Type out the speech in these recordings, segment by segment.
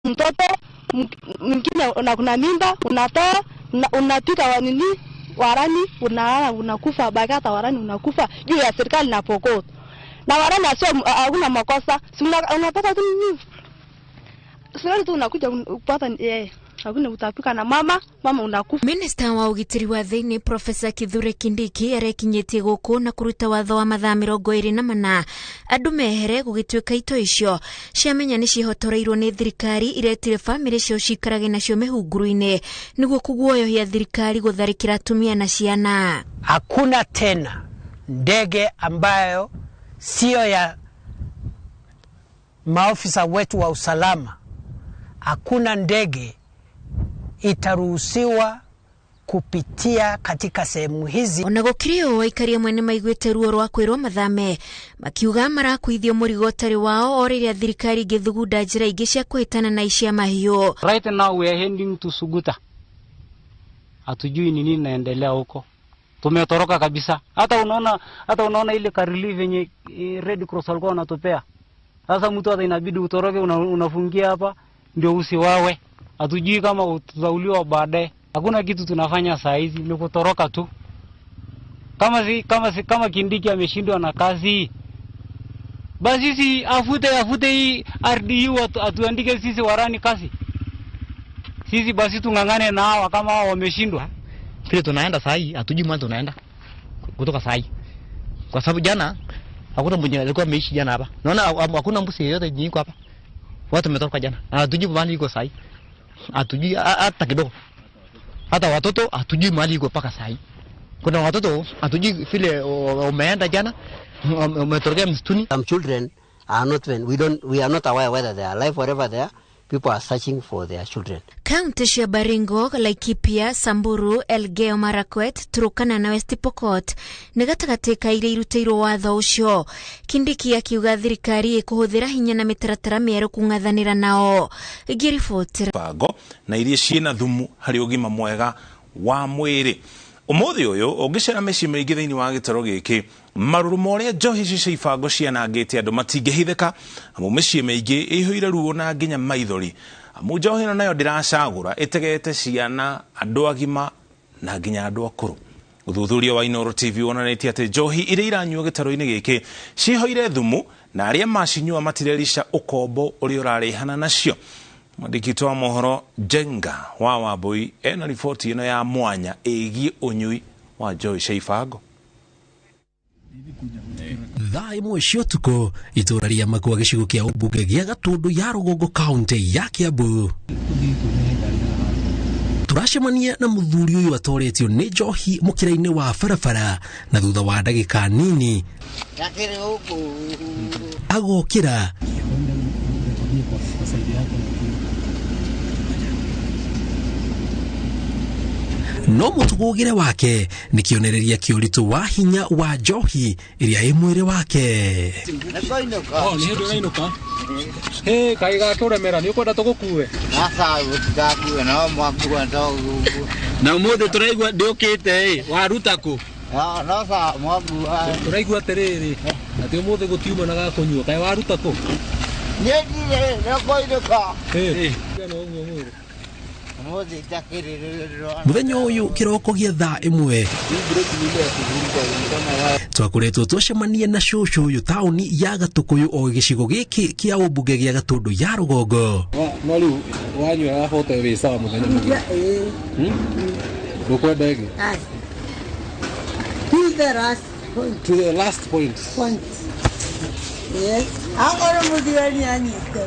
mtoto mwingine kuna mimba unatoa unapika wanini warani unakufa bagata warani unakufa juu ya serikali na pokot na warani sio hakuna makosa si unapata tu nini serikali tu unakuja kupata hakuna utapika na mama unakufa. Minister wa ugitiri wa thiini Professor Kithure Kindiki arekinyetie guku na kuruta watho wa mathaa 24 andu mehere gugituika ito icio ciamenya ni cihotoreirwo ni thirikari iretire family cio cikarage nacio mehunguru-ini niguo kuguoyohia thirikari gutharikira atumia na ciana. Hakuna tena ndege ambayo sio ya maofisa wetu wa usalama, hakuna ndege itaruhusiwa kupitia katika sehemu hizi. Ona gukirio waikaria mwene maigwete ruo rwa kwirwo mathame makiuga marakuithio murigo tari wao oriria thirikari githugunda njira ingi cia kuhitana na icia mahiu. Right now we are heading to Suguta. Hatujui ni nini naendelea huko. Tumetoroka kabisa. Hata unaona ile relief yenye Red Cross walikuwa wanatupea. Sasa mtu hata inabidi utoroke unafungia hapa ndio usiwawe. Hatujui kama tutauliwa baadaye. Hakuna kitu tunafanya saa hizi ni kutoroka tu. Kama Kindiki ameshindwa na kazi. Basi sisi afute hii RDU atuandike sisi warani kazi. Sisi basi tungangane na hawa kama hao wameshindwa. Vile tunaenda saa hii hatujui mwanzo tunaenda kutoka saa hii. Kwa sababu jana hakuna mwenye alikuwa ameishi jana hapa. Naona hakuna mbusi yeyote nyiko hapa. Watu wametoka jana. Hatujui mahali iko saa hii. Hatujui hata kidogo. Hata watoto hatujui mahali iko paka saa hii. Kuna watoto hatujui vile umeenda jana umetorokea msituni. Some children are not we are not aware whether they are alive wherever they are. People are searching for their children. County cia Baringo, Laikipia, Samburu, Elgeyo Marakwet, Turkana na West Pokot nĩ gatagatĩ ka iria irutĩirwo watho ũcio. Kindiki akiuga thirikari ĩkũhũthĩra hinya na mĩtaratara mĩerũ kung'athanĩra nao. Ngĩriboti bango na iria ciĩna thumu harĩ ũgima mwega wa mwĩrĩ. Umuthi uyu ungicera meci maingi thiini wa gitaro giki maruru moria njohi cici ibango cianangite andu matingihithika amu meci maingi ihuire ruo na nginya maithori amu njohi no nayo ndiracagura itegete ciana andu agima na nginya andu akuru. Uthuthuria wa Inooro TV wonanĩtie atĩ njohi iria iranyuo gĩtaro-inĩ gĩkĩ cihoire thumu na arĩa macinyua matirerisha ukombo ũrĩa ũrarehana nacio. Mwandĩki wa mohoro Jenga wa Wambui ena riboti ĩno ya mwanya ĩgiĩ ũnyui wa njohi cia ibango. Thaa imwe cia ũtukũ itũra rĩa Makwa gĩcigo kĩa ũmbunge gĩa Gatundu ya Rũgongo kaunti ya Kiambu. Turacemania na muthuri uyu atoretio ni njohi mukira-ini wa barabara na thutha wa ndagika nini agokira no mutugugire wake ni kionereria kiuritu wa hinya wa njohi iria i mwiri wake. Ni hindu rainuka kaiga kuremera ni ukwenda tugukue no mwakua ndogo na umuthi turaigua ndiukite waruta ku no sa mwakua turaigua atiriri ati umuthi gutiuma na gakunyua kai waruta ku ni no koinuka muthenya uyu kiroko gia thaa imwe twakoretwo twacemania na cũcũ uyu tauni ya Gatukuyu o gĩcigo gĩkĩ kia ũmbunge gia Gatundu ya Rũgongo. No riu wanyua yabote wi sawa muthenya mũgima ukwenda ĩngĩ to the last point yes agora mudirani anyite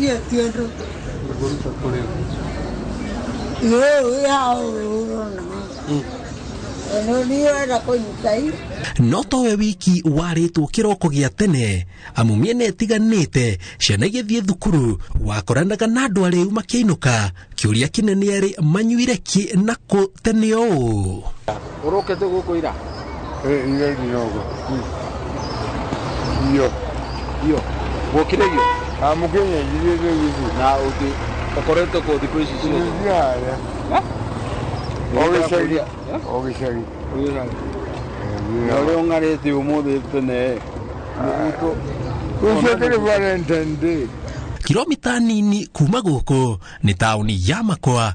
iyo tiendo no towe wiki waritwo kiroko gia tene amu miene itiganite ciana igithie thukuru wakoranaga na andu ariu makiinuka kiuria kinene ari manyuire ki na ku tene o urokete gukuira iyo ndinogo iyo gukirigio amukenye ndiye wizi na uki okoreto ko dikoishi sio ya Ogishari. Leo ngarete umuthi tene. Ushekere Valentine Day. kilomita nini kuma guku ni tauni ya Makwa.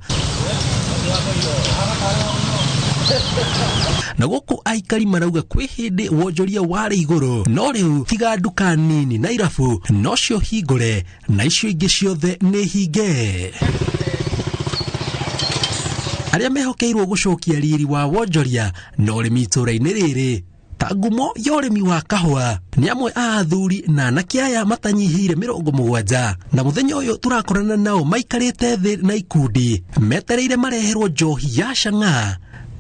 Na guku aikari marauga kwi hindi wonjoria wari iguru, no riu tiga nduka nini na irabu no cio hingure na icio ingi ciothe ni hinge. Aria mehokeirwo gucokia riri wa wonjoria no rimi itũra-inĩ rĩrĩ ta ngumo ya ũrĩmi wa kahũa ni amwe a athuri na anake aya matanyihĩire 70 na muthenya ũyũ turakorana nao maikarĩte thĩ na ikundi metereire mareherwo njohi ya Chang'aa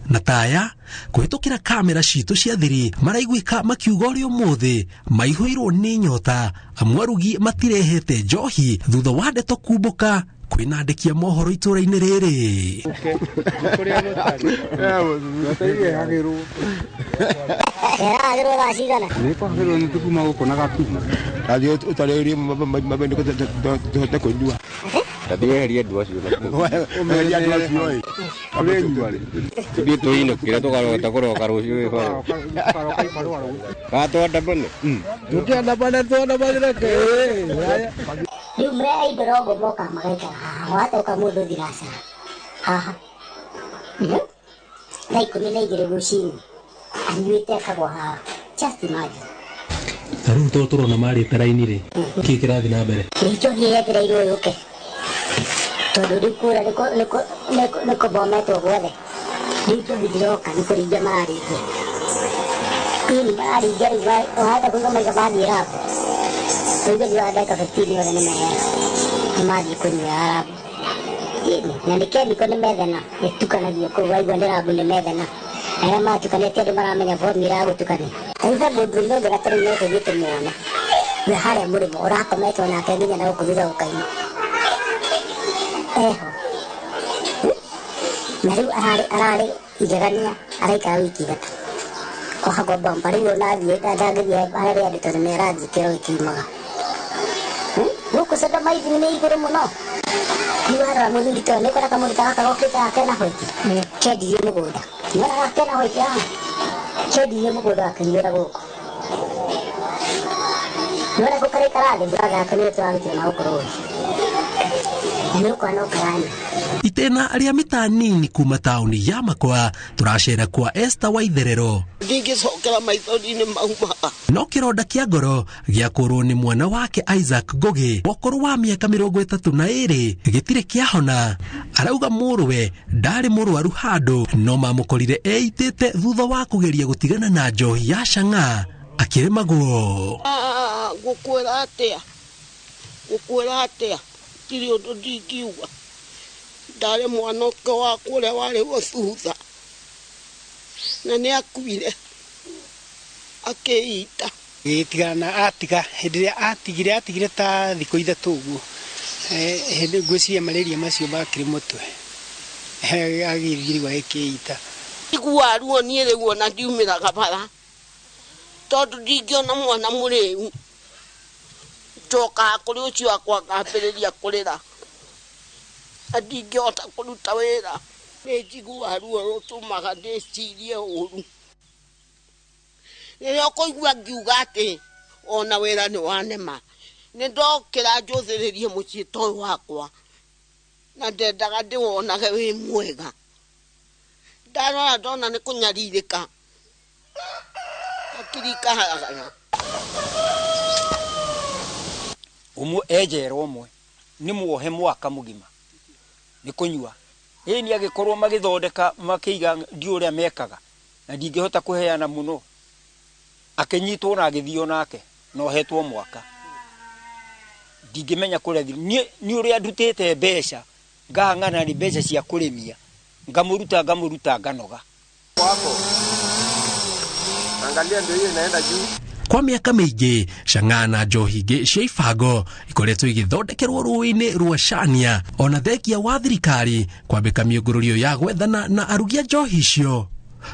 na taya kuhĩtũkĩra kamera citũ cia thiri maraiguĩka makiuga ũrĩa ũmũthĩ maihũirwo nĩ nyota amwe arugi matirehete njohi thutha wa ndeto kumbũka kwĩna andĩki a mohoro itũra-inĩ rĩrĩ. Riu mrea iberogo moka magaika hawata ukamudu dirasa haha na ikumi na igire gushini anyuite akagwa haha just imagine Taru totoro na mari taraini ri kikirathi na mbere nicho giyegereirwo yuke tondu rikura niko bometwo guothe nicho bidiroka nikuringia mararingia ini mararingia riu wahata kuiga maiga mathire hapo Sudah juga ada kafetini orang ni madi kunywa Arab. Na nikeni kone medana tukana dia ko wai bandera bunde medana. Era ma tukane tiada maramenya for mira tukane. Aiza bodrundo beratari ne ko gitu mona. Ne hare muri ora ko meto na kendi na ko biza ko kai. Naru arare ijarania arai ka wiki bata. Ko hago bampari wala dia ada dia hare ada to mera jikero kimaga. Buku sedang main ini ikut muno. Luar mungkin kita ni kalau kamu ditanya kalau kita akan apa itu? Jadi dia muda. Mana akan apa itu? Jadi dia muda akan dia buku. Mana aku kerja kerja dia akan dia tuang dia mau kerja. Ini kan orang. Itena aria mitanini kuma tauni ya Makwa turacera kwa Esther Waitherero ndingicokera maithori-inĩ mauma no kironda kia ngoro giakorwo ni mwana wake Isaac Ngogi wokoro wa miaka 32 gitire kiahona arauga muruwe ndari murwaru handu no mamukorire eitete thutha wa kugeria gutigana na njohi ya Chang'aa akiremagwo gukwira atia tiri undu ndingiuga ndare mwana wa kuria wari guthutha na ni akuire akeita gitigana atiga hindiria atigire ta thiko ithatu uguo hindi ngwiciria malaria macio makiri mutwe agithirwa ekeita iguaruo nie riguo na ndiumiraga bara tondu ndingiona mwana muriu njoka kuri ucio akwa ngambiriria kurira ndingihota kuruta wira njigua ruo rutumaga ndicirie uru riria kuigua ngiuga ati ona wira ni wanema ni ndokira njuthiririe mucii toyu wakwa na ndendaga ndiwonage wi mwega ndarora ndona ni kunyaririka akirika haragana umwe ejerwo umwe ni muohe mwaka mugima ni kunyua ni agikorwo magithondeka makiiga ndiuria mekaga na ndingihota kuheana muno akinyitwo na agithio nake no hetwo mwaka ndingimenya kurethi ni uria ndutite mbeca ngahang'ana ni mbeca cia kurimia ngamuruta nganoga wako angalia ndio hiyo inaenda juu. Kwa miaka mĩingĩ Chang'aa na njohi ingĩ cia ibango ikoretwo igithondekerwo rũĩ-inĩ rwa Chania ona thengia wa thirikari kwambĩka mĩũngũrũrio ya gwethana na arugi a njohi icio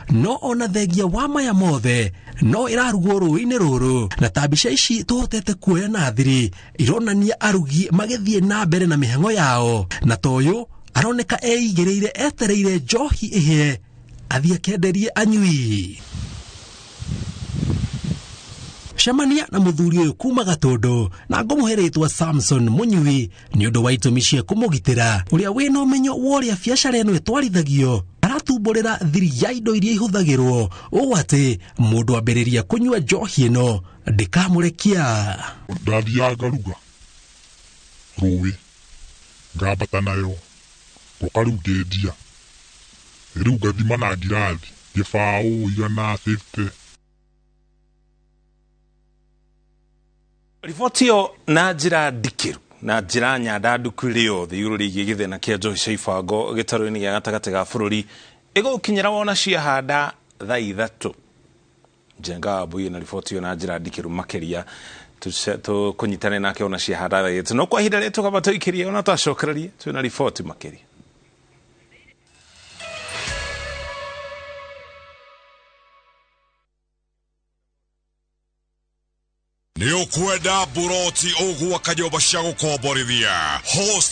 no ona thengia wa maya mothe no irarugwo rũĩ-inĩ rũrũ na ta mbica ici tũhotete kuoya na thiri ironania arugi magĩthiĩ na mbere na mĩhang'o yao na toyũ aroneka eigĩrĩire etereire njohi ĩhĩe athiĩ akenderie anyui. cemania na muthuri uyu kuma Gatundu na ngumuheretwa Samson Munyui ni undu wa itumi cia kumugitira uria wina umenyo wa uria biacara eno itwarithagio aratumburira thiri ya indo iria ihuthagirwo uu ati mundu ambiriria kunyua njohi ino ndikamurekia ndathia ngaruga ruwi ngambata nayo gokaru ngendia riu ngathima na ngirathi gibao igana 50. Riboti yo na njira ndikiru na njira nyandanduku riothe iguru rigie githena kia njohi cia ibango gitaru-ini gia gatagati ga bururi igukinyira wona cia handa thaa 3 Njenga Mbui na riboti yo na njira ndikiru makiria tukunyitane nake ona cia handa thaa 3 no kwa ihinda ria tukaba tuikirie ona twacokererie twina riboti makiria. Ni ukwenda buroti ogwa kanyoba cia gukomborithia host